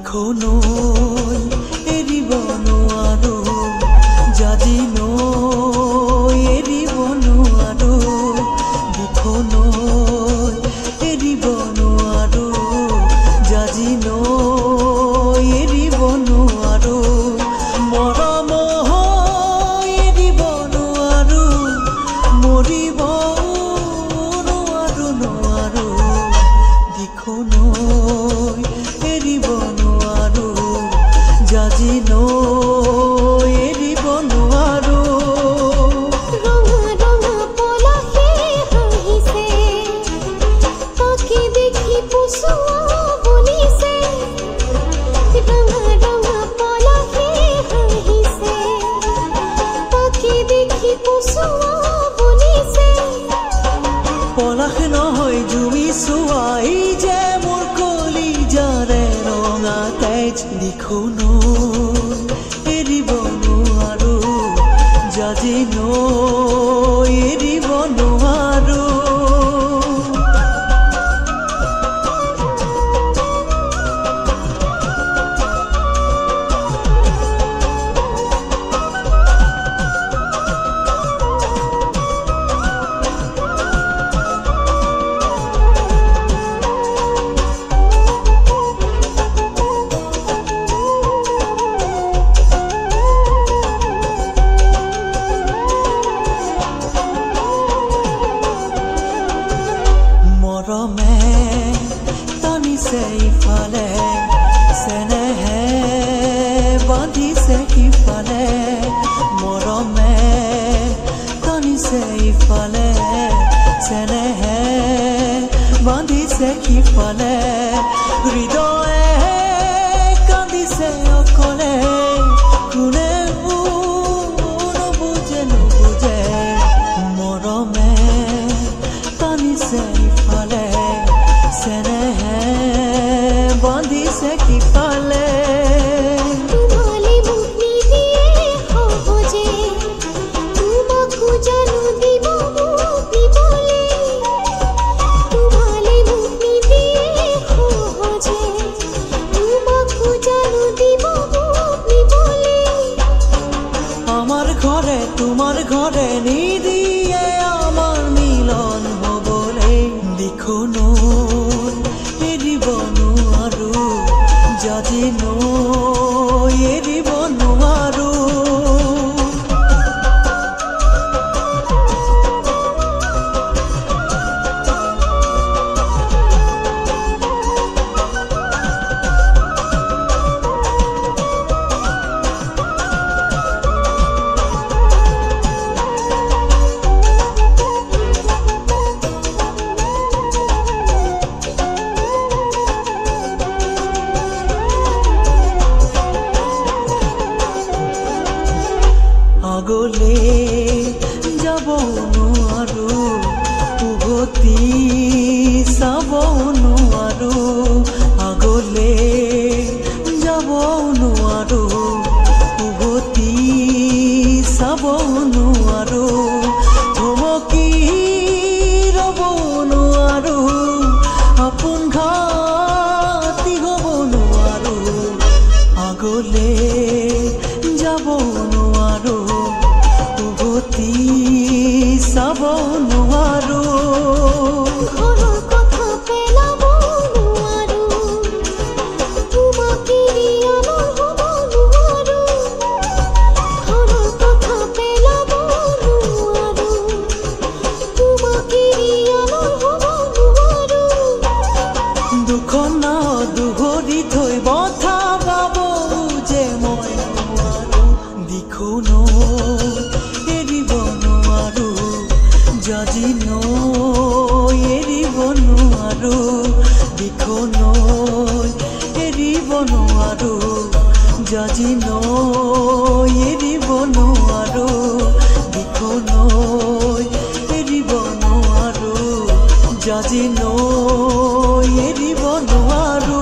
দিখো নৈ এৰিব নোৱাৰো জাজি নৈ এৰিব নোৱাৰো দিখো নৈ এৰিব নোৱাৰো জাজি নৈ এৰিব নোৱাৰো মৰম এৰিব নোৱাৰো মৰিব নোৱাৰো দিখো নৈ এৰিব নোৱাৰো জাজি নৈ এৰিব নোৱাৰো ৰঙা ৰঙা পলাশে হাঁহিছে তাকে দেখি পচুৱা বলিছে ৰঙা ৰঙা পলাশে হাঁহিছে তাকে দেখি পচুৱা বলিছে পলাশ নহয় জুমি চোৱাই যে মোৰ কলিজাৰে ৰঙা তেজ দিখো নৈ এৰিব নোৱাৰো জাজি নৈ এৰিব নোৱাৰো মৰমে টানিছে ইফালে চেনেহে বান্ধিছে সিফালে মৰমে টানিছে ইফালে চেনেহে বান্ধিছে সিফালে হৃদয়ে কান্দিছে অকলে কোনে নুবুজে মৰমে টানিছে ইফালে চেনেহে বান্ধিছে সিফালে তোমালে মুখ নিদিয়ে সহজে তোমাকো জানো দিব মোক দিবলে তোমালে মুখ নিদিয়ে সহজে তোমাকো জানো দিব মোক দিবলে আমার ঘরে তোমার ঘরে নিদিয়ে আমার মিলন হবলে দিখো নৈ এৰিব নোৱাৰো জাজি নৈ এৰিব নোৱাৰো আগলে যাব নোৱাৰো উভতি চাব নোৱাৰো আগলে যাব নোৱাৰো উভতি চাব নোৱাৰো থমকি ৰ'ব নোৱাৰো আপোন ঘাটি হ'ব নোৱাৰো আগলে যাব নোৱাৰো উভতি চাব নোৱাৰো ঘৰৰ কথা পেলাব নোৱাৰো তোমাক এৰি আনৰ হ'ব নোৱাৰো ঘৰৰ কথা পেলাব নোৱাৰো তোমাক এৰি আনৰ হ'ব নোৱাৰো দুখন নাও দুহৰি থৈ বঠা পাব যে মই নোৱাৰো দিখো নৈ এৰিব নোৱাৰো জাজি নৈ এৰিব নোৱাৰো দিখো নৈ এৰিব নোৱাৰো জাজি নৈ এৰিব নোৱাৰো দিখো নৈ এৰিব নোৱাৰো জাজি নৈ এৰিব নোৱাৰো